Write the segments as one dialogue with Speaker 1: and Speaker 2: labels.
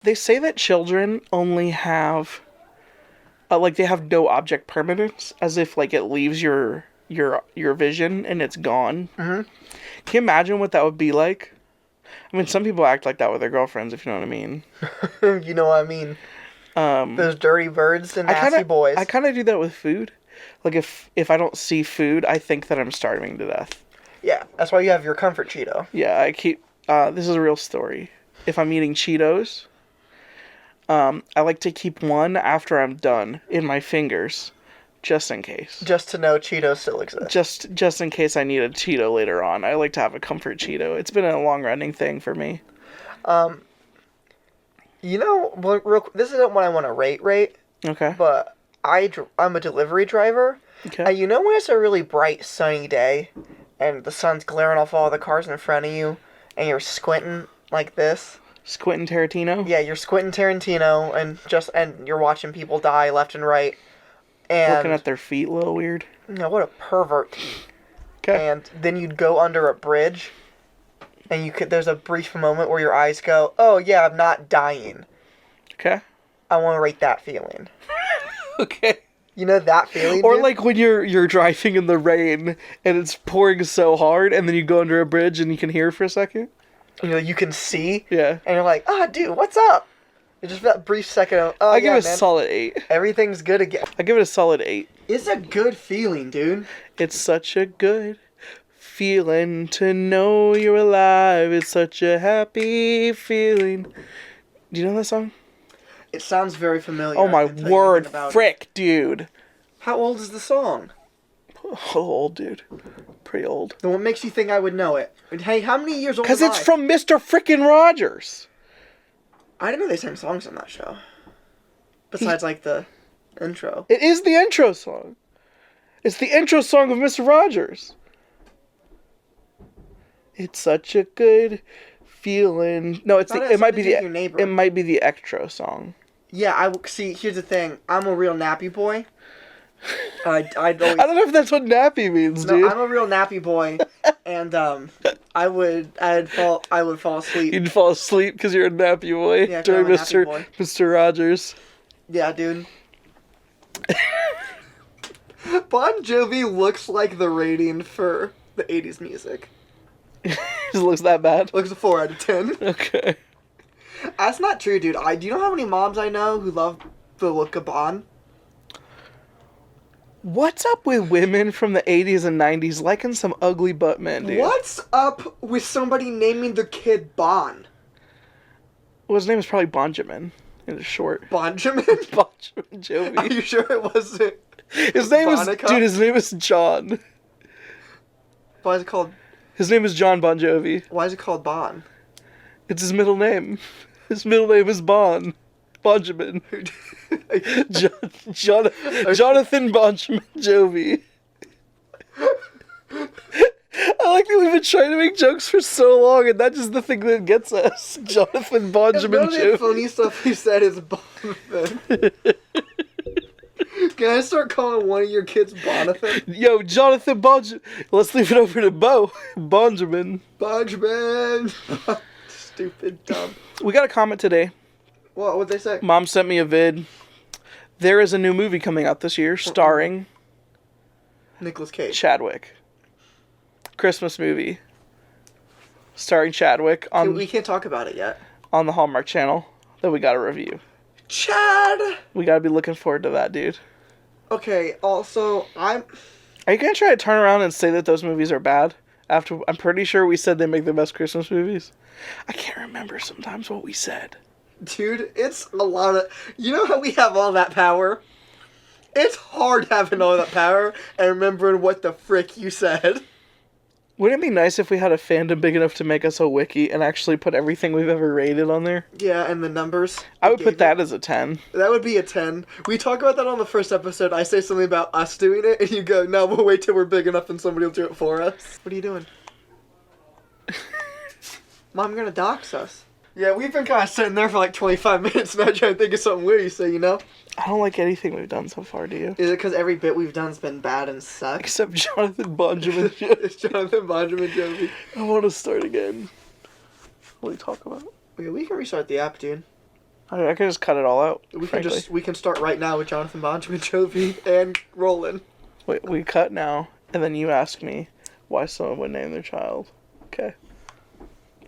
Speaker 1: They say that children only have, like, they have no object permanence, as if, like, it leaves your vision and it's gone.
Speaker 2: Mm-hmm.
Speaker 1: Can you imagine what that would be like? I mean, some people act like that with their girlfriends, if you know what I mean.
Speaker 2: You know what I mean? Those dirty birds and nasty boys.
Speaker 1: I kind of do that with food. Like, if I don't see food, I think that I'm starving to death.
Speaker 2: Yeah, that's why you have your comfort Cheeto.
Speaker 1: Yeah, I keep... this is a real story. If I'm eating Cheetos, I like to keep one after I'm done in my fingers, just in case.
Speaker 2: Just to know Cheetos still exist.
Speaker 1: Just in case I need a Cheeto later on. I like to have a comfort Cheeto. It's been a long-running thing for me.
Speaker 2: You know, this isn't what I want to rate,
Speaker 1: Okay.
Speaker 2: but I'm a delivery driver.
Speaker 1: Okay.
Speaker 2: And you know when it's a really bright, sunny day, and the sun's glaring off all the cars in front of you, and you're squinting like this?
Speaker 1: Quentin Tarantino?
Speaker 2: Yeah, you're squinting Tarantino, and you're watching people die left and right. And
Speaker 1: Looking at their feet a little weird.
Speaker 2: you know, what a pervert.
Speaker 1: Okay.
Speaker 2: And then you'd go under a bridge, and there's a brief moment where your eyes go, oh yeah, I'm not dying.
Speaker 1: Okay.
Speaker 2: I want to rate that feeling.
Speaker 1: Okay.
Speaker 2: You know that feeling,
Speaker 1: Or
Speaker 2: dude?
Speaker 1: like when you're driving in the rain and it's pouring so hard and then you go under a bridge and you can hear for a second.
Speaker 2: You know, you can see,
Speaker 1: Yeah.
Speaker 2: and you're like, dude, what's up? It's just that brief second of,
Speaker 1: I give
Speaker 2: yeah,
Speaker 1: it a
Speaker 2: man,
Speaker 1: solid 8.
Speaker 2: everything's good again.
Speaker 1: I give it a solid 8.
Speaker 2: It's a good feeling, dude.
Speaker 1: It's such a good feeling to know you're alive. It's such a happy feeling. Do you know that song?
Speaker 2: It sounds very familiar.
Speaker 1: Oh my
Speaker 2: until you
Speaker 1: word,
Speaker 2: think about it.
Speaker 1: frick, dude.
Speaker 2: How old is the song?
Speaker 1: Oh, old, dude. Pretty old.
Speaker 2: Then what makes you think I would know it? Hey, how many years old
Speaker 1: Because
Speaker 2: am
Speaker 1: it's
Speaker 2: I?
Speaker 1: from Mr. Frickin' Rogers.
Speaker 2: I didn't know they sang songs on that show. Besides, like, the intro.
Speaker 1: It is the intro song. It's the intro song of Mr. Rogers. It's such a good feeling. No, it's
Speaker 2: Thought it
Speaker 1: the,
Speaker 2: had
Speaker 1: it might be
Speaker 2: something to do
Speaker 1: the
Speaker 2: with your neighbor.
Speaker 1: it might be the extra song.
Speaker 2: Yeah, see, here's the thing. I'm a real nappy boy. I'd always...
Speaker 1: I don't know if that's what nappy means,
Speaker 2: No,
Speaker 1: dude.
Speaker 2: I'm a real nappy boy, and I would fall asleep.
Speaker 1: You'd fall asleep because you're a nappy boy
Speaker 2: Yeah, 'cause
Speaker 1: during
Speaker 2: I'm a nappy boy.
Speaker 1: Mr. Rogers.
Speaker 2: Yeah, dude. Bon Jovi looks like the rating for the 80s music.
Speaker 1: It looks that bad.
Speaker 2: Looks a 4 out of 10.
Speaker 1: Okay.
Speaker 2: That's not true, dude. Do you know how many moms I know who love the look of Bon?
Speaker 1: What's up with women from the 80s and 90s liking some ugly butt men, dude?
Speaker 2: What's up with somebody naming their kid Bon?
Speaker 1: Well, his name is probably Bonjamin. It's short.
Speaker 2: Bonjamin?
Speaker 1: Bonjamin
Speaker 2: Are
Speaker 1: Jovi.
Speaker 2: you sure it wasn't?
Speaker 1: His name is...
Speaker 2: Bonica?
Speaker 1: Dude, his name is John.
Speaker 2: Why is it called...
Speaker 1: His name is John Bon Jovi.
Speaker 2: Why is it called Bon?
Speaker 1: It's his middle name. His middle name is Bon. Bonjamin. Jonathan Bonjamin Jovi. I like that we've been trying to make jokes for so long, and that's just the thing that gets us. Jonathan Bonjamin
Speaker 2: None of the
Speaker 1: Jovi.
Speaker 2: funny stuff he said is Bonathan. Can I start calling one of your kids Bonathan?
Speaker 1: Yo, Jonathan Bonjamin. Let's leave it over to Bo. Bonjamin.
Speaker 2: Bonjamin. Stupid, dumb.
Speaker 1: We got a comment today.
Speaker 2: What'd they say?
Speaker 1: Mom sent me a vid. There is a new movie coming out this year starring
Speaker 2: Nicolas Cage.
Speaker 1: Chadwick. Christmas movie. Starring Chadwick
Speaker 2: We can't talk about it yet.
Speaker 1: on the Hallmark Channel that we got to review.
Speaker 2: Chad!
Speaker 1: We got to be looking forward to that, dude.
Speaker 2: Okay, also,
Speaker 1: Are you going to try to turn around and say that those movies are bad? After I'm pretty sure we said they make the best Christmas movies. I can't remember sometimes what we said.
Speaker 2: Dude, it's a lot of... You know how we have all that power? It's hard having all that power and remembering what the frick you said.
Speaker 1: Wouldn't it be nice if we had a fandom big enough to make us a wiki and actually put everything we've ever rated on there?
Speaker 2: Yeah, and the numbers.
Speaker 1: I would
Speaker 2: we
Speaker 1: put
Speaker 2: gave
Speaker 1: that
Speaker 2: it.
Speaker 1: as a 10.
Speaker 2: That would be a 10. We talk about that on the first episode. I say something about us doing it, and you go, no, we'll wait till we're big enough and somebody will do it for us. What are you doing? Mom, you're gonna dox us. Yeah, we've been kind of sitting there for like 25 minutes now trying to think of something weird you say, you know?
Speaker 1: I don't like anything we've done so far, do you?
Speaker 2: Is it because every bit we've done's been bad and sucks?
Speaker 1: Except Jonathan Bonjamin.
Speaker 2: It's Jonathan Benjamin Jovi.
Speaker 1: I want to start again. What do we talk about?
Speaker 2: Okay, we can restart the app, dude.
Speaker 1: I could just cut it all out.
Speaker 2: We can start right now with Jonathan Benjamin Jovi and Roland.
Speaker 1: Wait, we cut now, and then you ask me why someone would name their child. Okay.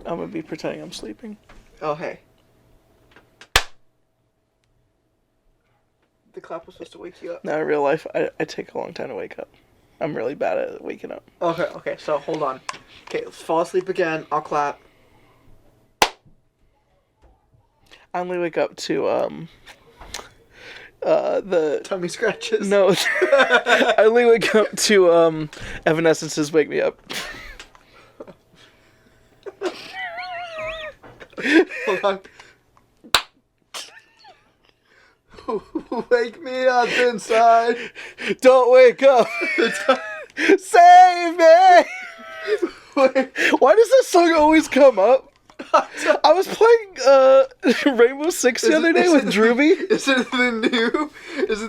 Speaker 1: I'm gonna be pretending I'm sleeping.
Speaker 2: Oh, hey. The clap was supposed to wake you up.
Speaker 1: No, in real life, I take a long time to wake up. I'm really bad at waking up.
Speaker 2: Okay, so hold on. Okay, let's fall asleep again. I'll clap.
Speaker 1: I only wake up to, the...
Speaker 2: Tummy scratches.
Speaker 1: No. I only wake up to, Evanescence's Wake Me Up.
Speaker 2: Hold on. Wake me up inside.
Speaker 1: Don't wake up. Save me. Why does this song always come up? I was playing Rainbow Six the other day with Drewby.
Speaker 2: Is it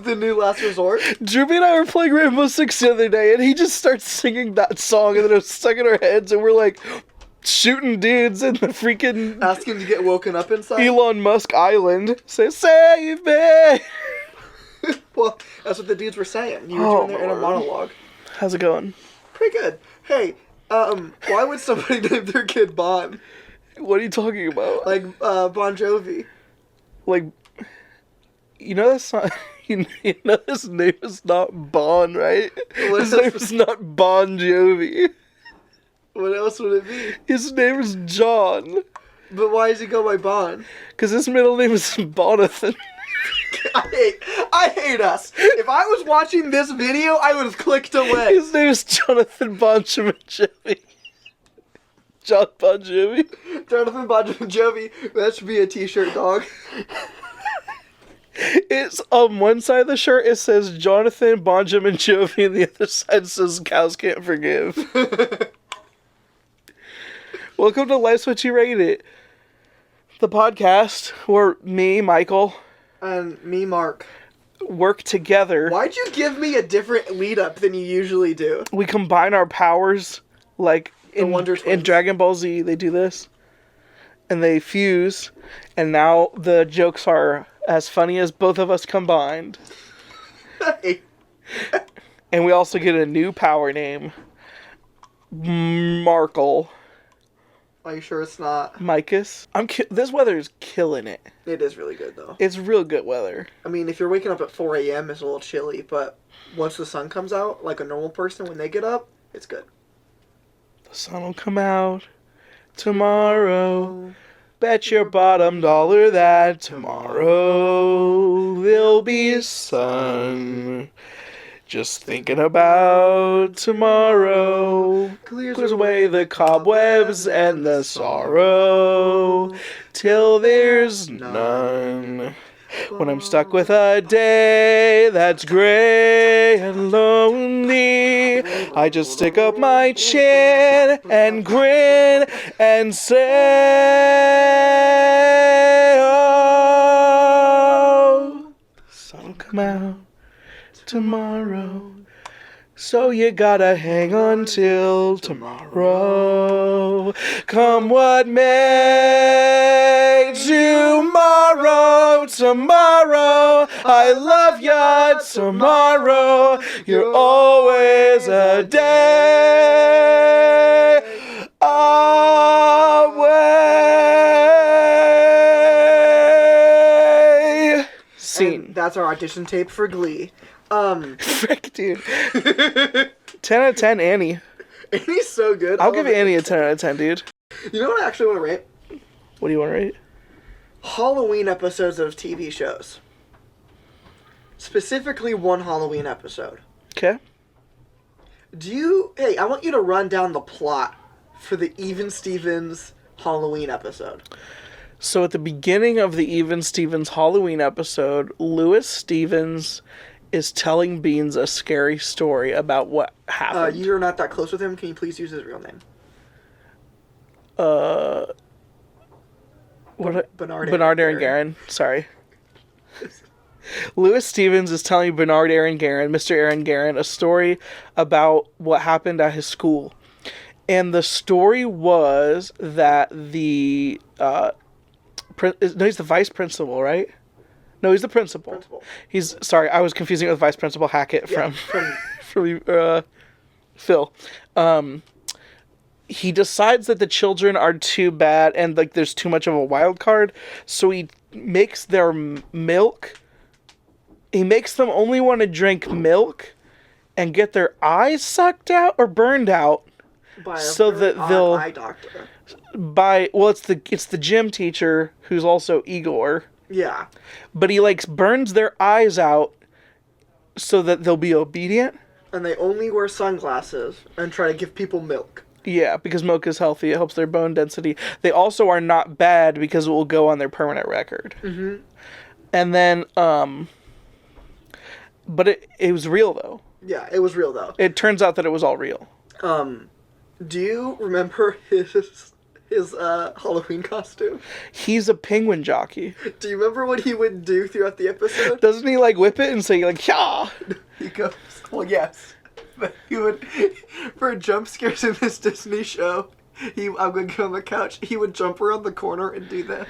Speaker 2: the new Last Resort?
Speaker 1: Drewby and I were playing Rainbow Six the other day, and he just starts singing that song, and then it was stuck in our heads, and we're like shooting dudes in the freaking
Speaker 2: asking to get woken up inside.
Speaker 1: Elon Musk Island. Say, save me.
Speaker 2: Well, that's what the dudes were saying. You were doing their inner monologue.
Speaker 1: How's it going?
Speaker 2: Pretty good. Hey, why would somebody name their kid Bon?
Speaker 1: What are you talking about?
Speaker 2: Like, Bon Jovi.
Speaker 1: Like, you know that's not... You know his name is not Bon, right? His name is not Bon Jovi.
Speaker 2: What else would it be?
Speaker 1: His name is John.
Speaker 2: But why does he go by Bon?
Speaker 1: Because his middle name is Bonathan.
Speaker 2: I hate us. If I was watching this video, I would have clicked away.
Speaker 1: His name is Jonathan Benjamin Jovi. John Bon Jovi.
Speaker 2: Jonathan Benjamin Jovi. That should be a t-shirt, dog.
Speaker 1: It's on one side of the shirt it says Jonathan Benjamin Jovi, and the other side says Cows Can't Forgive. Welcome to Life's What You Rate It, the podcast where me, Michael,
Speaker 2: and me, Mark,
Speaker 1: work together.
Speaker 2: Why'd you give me a different lead up than you usually do?
Speaker 1: We combine our powers, like in Dragon Ball Z, they do this, and they fuse, and now the jokes are as funny as both of us combined. And we also get a new power name, Markle.
Speaker 2: Are you sure it's not?
Speaker 1: Micus. This weather is killing it.
Speaker 2: It is really good, though.
Speaker 1: It's real good weather.
Speaker 2: I mean, if you're waking up at 4 a.m., it's a little chilly, but once the sun comes out, like a normal person, when they get up, it's good.
Speaker 1: The sun will come out tomorrow. Bet your bottom dollar that tomorrow there'll be sun. Just thinking about tomorrow clears away the cobwebs and the sorrow till there's none. When I'm stuck with a day that's gray and lonely, I just stick up my chin and grin and say, oh, the sun will come out tomorrow, so you gotta hang on till tomorrow. Come what may, tomorrow, tomorrow, I love ya, tomorrow, you're always a day away. Scene.
Speaker 2: And that's our audition tape for Glee.
Speaker 1: Frick, dude. 10 out of 10, Annie.
Speaker 2: Annie's so good.
Speaker 1: I'll give Annie a 10 out of 10, dude.
Speaker 2: You know what I actually want to rate?
Speaker 1: What do you want to rate?
Speaker 2: Halloween episodes of TV shows. Specifically one Halloween episode.
Speaker 1: Okay.
Speaker 2: Hey, I want you to run down the plot for the Even Stevens Halloween episode.
Speaker 1: So at the beginning of the Even Stevens Halloween episode, Louis Stevens is telling Beans a scary story about what happened.
Speaker 2: You're not that close with him. Can you please use his real name?
Speaker 1: Bernard Aaron Guerin. Sorry. Louis Stevens is telling Bernard Aaron Guerin, Mr. Aaron Guerin, a story about what happened at his school. And the story was that the no, he's the vice principal, right? No, he's the principal. He's sorry, I was confusing it with Vice Principal Hackett from Phil. He decides that the children are too bad and like there's too much of a wild card, so he makes their milk. He makes them only want to drink milk and get their eyes sucked out or burned out,
Speaker 2: By a
Speaker 1: so
Speaker 2: really
Speaker 1: that they'll
Speaker 2: eye doctor.
Speaker 1: it's the gym teacher who's also Igor,
Speaker 2: Yeah.
Speaker 1: but he like burns their eyes out so that they'll be obedient.
Speaker 2: And they only wear sunglasses and try to give people milk.
Speaker 1: Yeah, because milk is healthy. It helps their bone density. They also are not bad because it will go on their permanent record. Mm-hmm. And then, but it was real though.
Speaker 2: Yeah, it was real though.
Speaker 1: It turns out that it was all real.
Speaker 2: Do you remember his Halloween costume?
Speaker 1: He's a penguin jockey.
Speaker 2: Do you remember what he would do throughout the episode?
Speaker 1: Doesn't he like whip it and say like, "Yeah"?
Speaker 2: He goes, well, yes. But he would, for jump scares in this Disney show, I'm going to get on the couch, he would jump around the corner and do this.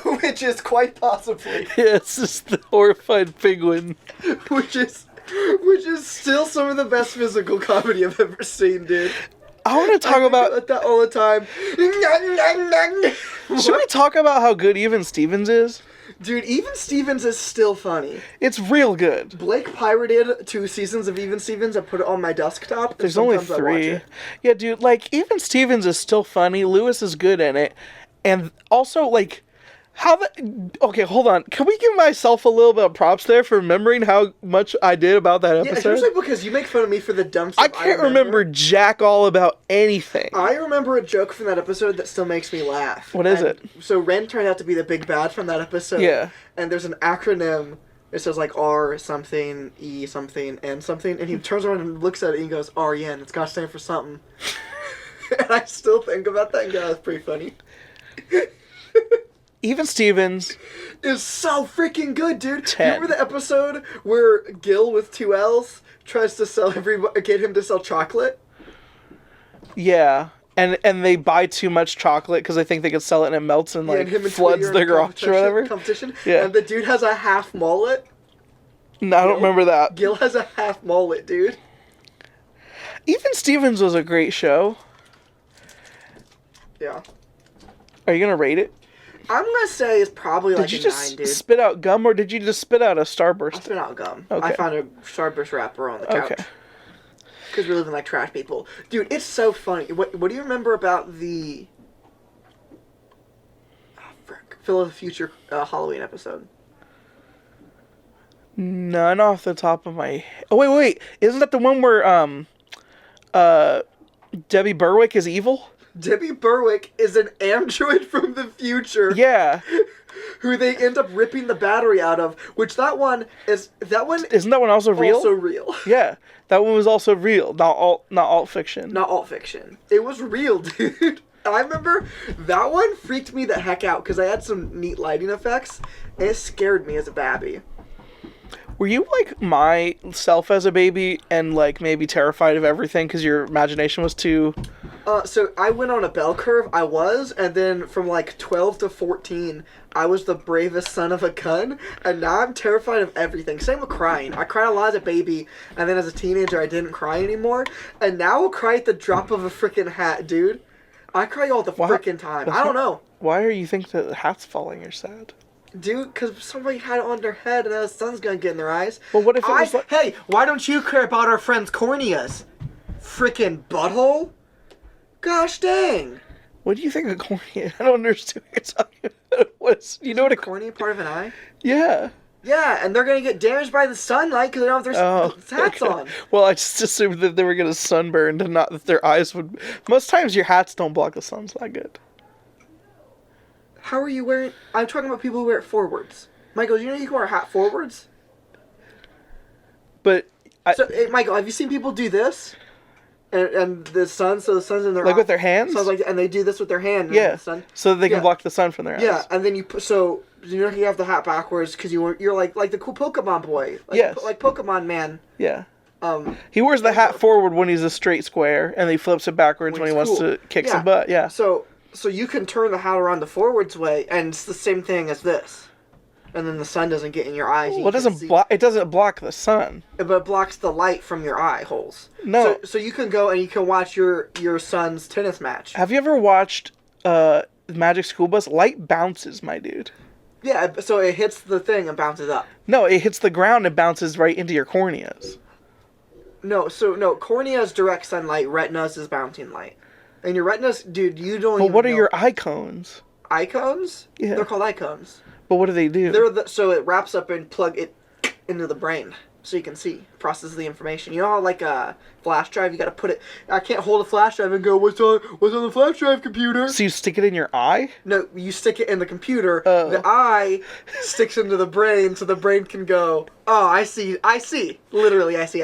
Speaker 2: Which is quite possibly.
Speaker 1: Yes, it's the horrified penguin.
Speaker 2: Which is still some of the best physical comedy I've ever seen, dude.
Speaker 1: I want to talk about
Speaker 2: that all the time.
Speaker 1: Should we talk about how good Even Stevens is?
Speaker 2: Dude, Even Stevens is still funny.
Speaker 1: It's real good.
Speaker 2: Blake pirated 2 seasons of Even Stevens and put it on my desktop.
Speaker 1: There's only
Speaker 2: sometimes I watch
Speaker 1: 3.
Speaker 2: it.
Speaker 1: Yeah, dude, like, Even Stevens is still funny. Lewis is good in it. And also, like, okay, hold on. Can we give myself a little bit of props there for remembering how much I did about that
Speaker 2: Yeah,
Speaker 1: episode?
Speaker 2: especially because you make fun of me for the dumb stuff
Speaker 1: I can't remember jack all about anything.
Speaker 2: I remember a joke from that episode that still makes me laugh.
Speaker 1: What is it?
Speaker 2: So Ren turned out to be the big bad from that episode.
Speaker 1: Yeah.
Speaker 2: And there's an acronym. It says like R something, E something, N something. And he turns around and looks at it and he goes, R-E-N. It's got to stand for something. And I still think about that and go, that's pretty funny.
Speaker 1: Even Stevens
Speaker 2: is so freaking good, dude.
Speaker 1: 10.
Speaker 2: You remember the episode where Gil with 2 L's tries to get him to sell chocolate?
Speaker 1: Yeah. And they buy too much chocolate because they think they could sell it and it melts and, like,
Speaker 2: and him and
Speaker 1: floods
Speaker 2: Tweety are
Speaker 1: their
Speaker 2: in
Speaker 1: garage or whatever.
Speaker 2: Competition.
Speaker 1: Yeah.
Speaker 2: And the dude has a half mullet.
Speaker 1: No, I don't remember that.
Speaker 2: Gil has a half mullet, dude.
Speaker 1: Even Stevens was a great show.
Speaker 2: Yeah.
Speaker 1: Are you going to rate it?
Speaker 2: I'm going to say it's probably like
Speaker 1: Did you
Speaker 2: a
Speaker 1: just
Speaker 2: 9, dude.
Speaker 1: spit out gum or did you just spit out a
Speaker 2: I
Speaker 1: Starburst?
Speaker 2: spit out gum.
Speaker 1: Okay.
Speaker 2: I found a Starburst wrapper on the couch.
Speaker 1: Okay.
Speaker 2: Because we're living like trash people. Dude, it's so funny. What do you remember about the... Oh, frick. Phil of the Future Halloween episode?
Speaker 1: None off the top of my head. Oh, wait. Isn't that the one where Debbie Berwick is evil?
Speaker 2: Debbie Berwick is an android from the future.
Speaker 1: Yeah.
Speaker 2: Who they end up ripping the battery out of, which that one
Speaker 1: Isn't that one also real?
Speaker 2: also real.
Speaker 1: Yeah. That one was also real, not alt fiction.
Speaker 2: Not alt fiction. It was real, dude. I remember that one freaked me the heck out because I had some neat lighting effects and it scared me as a babby.
Speaker 1: Were you like myself as a baby and like maybe terrified of everything because your imagination was too...
Speaker 2: So I went on a bell curve, and then from like 12 to 14, I was the bravest son of a gun, and now I'm terrified of everything. Same with crying. I cried a lot as a baby, and then as a teenager I didn't cry anymore, and now I'll cry at the drop of a freaking hat, dude. I cry all the freaking time. I don't know.
Speaker 1: Why are you think the hat's falling? You're sad.
Speaker 2: Dude, because somebody had it on their head and the sun's gonna get in their eyes.
Speaker 1: Well, what if it was like...
Speaker 2: Hey, why don't you care about our friend's corneas? Freaking butthole? Gosh dang.
Speaker 1: What do you think of cornea? I don't understand what you're talking about. You know what a
Speaker 2: cornea part of an eye?
Speaker 1: Yeah.
Speaker 2: Yeah, and they're gonna get damaged by the sunlight because they don't have their hats on.
Speaker 1: Well, I just assumed that they were gonna sunburn and not that their eyes would... Most times your hats don't block the sun, so that good.
Speaker 2: How are you wearing... I'm talking about people who wear it forwards. Michael, do you know you can wear a hat forwards?
Speaker 1: But...
Speaker 2: So, hey, Michael, have you seen people do this? And the sun, so the sun's in their
Speaker 1: like with their hands?
Speaker 2: So and they do this with their hand.
Speaker 1: Yeah,
Speaker 2: the sun.
Speaker 1: so they can block the sun from their eyes.
Speaker 2: Yeah, and then you put, so you know you have the hat backwards because you're like the cool Pokemon boy. Like,
Speaker 1: yes.
Speaker 2: Like Pokemon man.
Speaker 1: Yeah. He wears the hat forward when he's a straight square, and he flips it backwards when he
Speaker 2: he's
Speaker 1: wants
Speaker 2: cool.
Speaker 1: to kick some butt. Yeah.
Speaker 2: So you can turn the hat around the forwards way, and it's the same thing as this. And then the sun doesn't get in your eyes.
Speaker 1: Well, it doesn't block the sun.
Speaker 2: But it blocks the light from your eye holes.
Speaker 1: No.
Speaker 2: So you can go and you can watch your son's tennis match.
Speaker 1: Have you ever watched Magic School Bus? Light bounces, my dude.
Speaker 2: Yeah, so it hits the thing and bounces up.
Speaker 1: No, it hits the ground and bounces right into your corneas.
Speaker 2: No, cornea is direct sunlight, retinas is bouncing light. And your retinas, dude, you don't
Speaker 1: But
Speaker 2: even
Speaker 1: what are
Speaker 2: know.
Speaker 1: your eye cones?
Speaker 2: Icones?
Speaker 1: Yeah.
Speaker 2: They're called icones.
Speaker 1: But what do they do?
Speaker 2: So it wraps up and plug it into the brain so you can see, process the information. You know how like a flash drive, you got to put it. I can't hold a flash drive and go, what's on the flash drive, computer?
Speaker 1: So you stick it in your eye?
Speaker 2: No, you stick it in the computer.
Speaker 1: Oh.
Speaker 2: The eye sticks into the brain, so the brain can go, oh, I see. Literally, I see.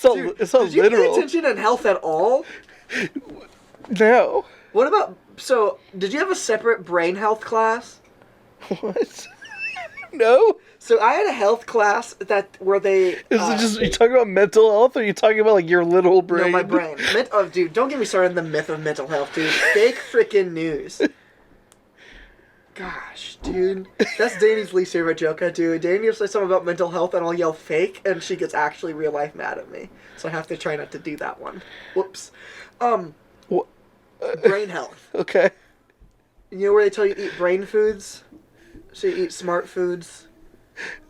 Speaker 2: Dude,
Speaker 1: It's so
Speaker 2: did you
Speaker 1: literal.
Speaker 2: pay attention in health at all?
Speaker 1: No.
Speaker 2: What about, so, did you have a separate brain health class?
Speaker 1: What? No?
Speaker 2: So I had a health class where they...
Speaker 1: Is it just, you talking about mental health, or are you talking about like your little brain?
Speaker 2: No, my brain. Dude, don't get me started on the myth of mental health, dude. Fake freaking news. Gosh, dude. That's Danny's least favorite joke I do. Danny will say something about mental health and I'll yell fake, and she gets actually real life mad at me. So I have to try not to do that one. Whoops.
Speaker 1: What?
Speaker 2: Brain health.
Speaker 1: Okay.
Speaker 2: You know where they tell you to eat brain foods? So you eat smart foods.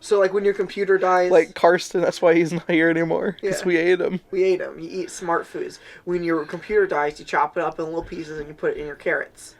Speaker 2: So like when your computer dies...
Speaker 1: Like Karsten, that's why he's not here anymore. Because
Speaker 2: Yeah.
Speaker 1: we ate him.
Speaker 2: We ate them. You eat smart foods. When your computer dies, you chop it up in little pieces and you put it in your carrots.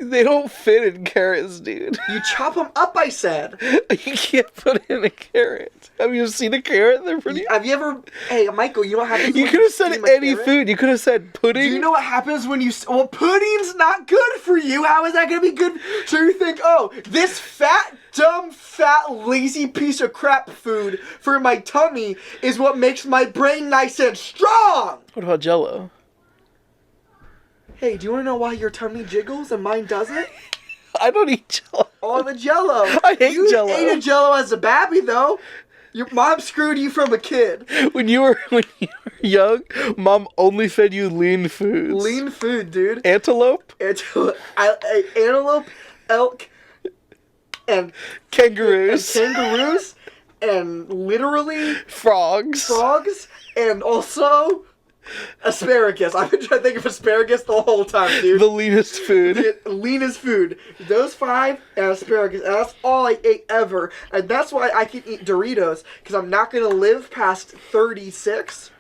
Speaker 1: They don't fit in carrots, dude.
Speaker 2: You chop them up, I said.
Speaker 1: You can't put it in a carrot. Have you seen a carrot? They're pretty...
Speaker 2: Have you ever... Hey, Michael, you know what happens
Speaker 1: You
Speaker 2: when
Speaker 1: could have said
Speaker 2: steam a
Speaker 1: any
Speaker 2: carrot?
Speaker 1: food. You could have said pudding.
Speaker 2: Do you know what happens when you... Well, pudding's not good for you. How is that going to be good? So you think, oh, this fat, dumb, fat, lazy piece of crap food for my tummy is what makes my brain nice and strong.
Speaker 1: What about Jell-O?
Speaker 2: Hey, do you want to know why your tummy jiggles and mine doesn't?
Speaker 1: I don't eat Jell-O.
Speaker 2: All the Jell-O.
Speaker 1: I hate
Speaker 2: you
Speaker 1: Jell-O.
Speaker 2: You ate a Jell-O as a babby, though. Your mom screwed you from a kid.
Speaker 1: When you were young, Mom only fed you lean foods.
Speaker 2: Lean food, dude.
Speaker 1: Antelope,
Speaker 2: Antelope, elk, and
Speaker 1: kangaroos,
Speaker 2: kangaroos, and literally
Speaker 1: frogs.
Speaker 2: frogs, and also asparagus. I've been trying to think of asparagus the whole time, dude.
Speaker 1: The leanest food.
Speaker 2: The leanest food. Those 5 and asparagus. And that's all I ate ever. And that's why I can eat Doritos, because I'm not going to live past 36.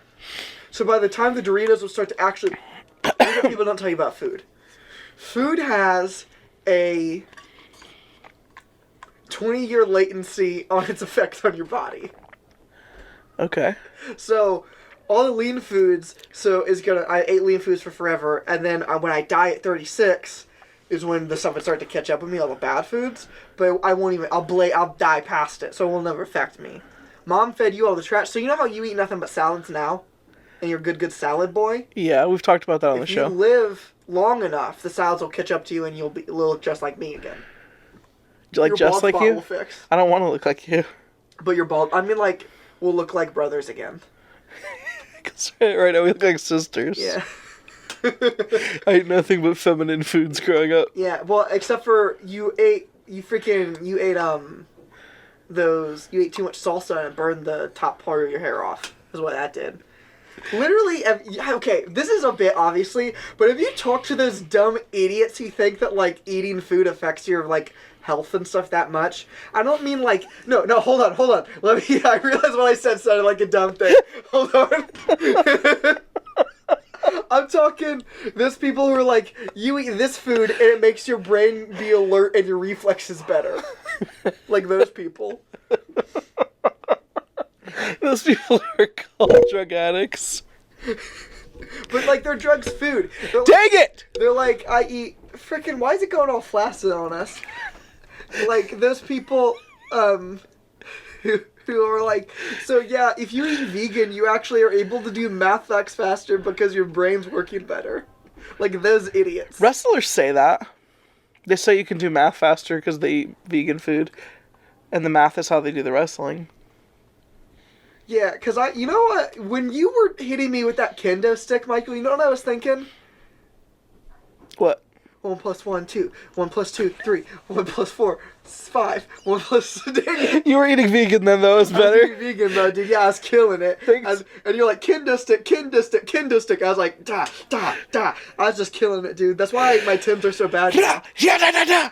Speaker 2: So by the time the Doritos will start to actually... Here's what people don't tell you about food. Food has a 20-year latency on its effects on your body.
Speaker 1: Okay.
Speaker 2: So... all the lean foods, I ate lean foods for forever, and then when I die at 36, is when the stuff would start to catch up with me, all the bad foods, but I'll die past it, so it will never affect me. Mom fed you all the trash, so you know how you eat nothing but salads now? And you're a good salad boy?
Speaker 1: Yeah, we've talked about that on the
Speaker 2: If you
Speaker 1: show.
Speaker 2: live long enough, the salads will catch up to you and you'll look just like me again.
Speaker 1: Like
Speaker 2: Your
Speaker 1: just
Speaker 2: bald
Speaker 1: like
Speaker 2: spot
Speaker 1: you?
Speaker 2: will fix.
Speaker 1: I don't want to look like you.
Speaker 2: But we'll look like brothers again.
Speaker 1: Because right now we look like sisters.
Speaker 2: Yeah.
Speaker 1: I ate nothing but feminine foods growing up.
Speaker 2: Yeah, well, except for you ate too much salsa and it burned the top part of your hair off, is what that did. Literally, okay, this is a bit obviously, but if you talk to those dumb idiots who think that, like, eating food affects your, like, health and stuff that much, I don't mean, like, no, hold on, I realized what I said sounded like a dumb thing. Hold on. I'm talking, there's people who are like, you eat this food and it makes your brain be alert and your reflexes better. Like those people.
Speaker 1: Those people are called drug addicts.
Speaker 2: But like, their drugs food. They're like,
Speaker 1: Dang it!
Speaker 2: they're like, I eat, freaking, why is it going all flaccid on us? Like, those people, who are like, so yeah, if you eat vegan, you actually are able to do math facts faster because your brain's working better. Like those idiots.
Speaker 1: Wrestlers say that. They say you can do math faster because they eat vegan food, and the math is how they do the wrestling.
Speaker 2: Yeah, because you know what? When you were hitting me with that kendo stick, Michael, you know what I was thinking?
Speaker 1: What?
Speaker 2: 1 + 1, 2. 1 + 2, 3. 1 + 4, 5. 1 + dang it.
Speaker 1: You were eating vegan then, though. It's
Speaker 2: I was
Speaker 1: better.
Speaker 2: eating vegan though, dude. Yeah, I was killing it.
Speaker 1: Thanks.
Speaker 2: And you're like, kendo stick, kendo stick, kendo stick. I was like, da, da, da. I was just killing it, dude. That's why my Tims are so bad.
Speaker 1: Yeah, da, da, da.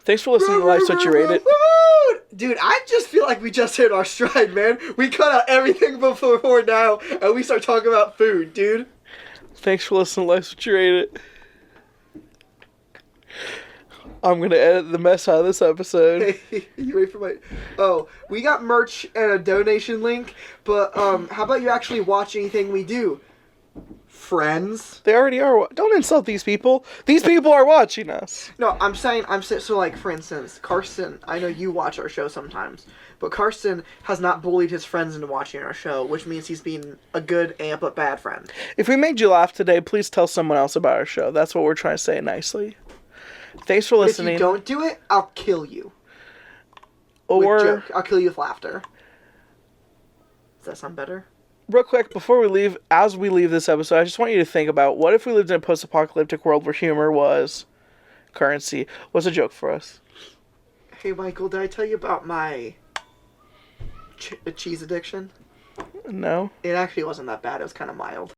Speaker 1: Thanks for listening to Life Such You Rate It.
Speaker 2: Dude, I just feel like we just hit our stride, man. We cut out everything before now, and we start talking about food, dude.
Speaker 1: Thanks for listening to Life Such You Rate It. I'm going to edit the mess out of this episode.
Speaker 2: Hey, you ready for my... Oh, we got merch and a donation link, but how about you actually watch anything we do? Friends?
Speaker 1: They already are. Don't insult these people. These people are watching us.
Speaker 2: No, I'm saying, so like, for instance, Karsten, I know you watch our show sometimes, but Karsten has not bullied his friends into watching our show, which means he's being a good but bad friend.
Speaker 1: If we made you laugh today, please tell someone else about our show. That's what we're trying to say nicely. Thanks for listening.
Speaker 2: If you don't do it, I'll kill you.
Speaker 1: Or
Speaker 2: with joke. I'll kill you with laughter. Does that sound better?
Speaker 1: real quick, before we leave, as we leave this episode, I just want you to think about what if we lived in a post-apocalyptic world where humor was currency? What's a joke for us?
Speaker 2: Hey, Michael, did I tell you about my cheese addiction?
Speaker 1: No.
Speaker 2: It actually wasn't that bad. It was kind of mild.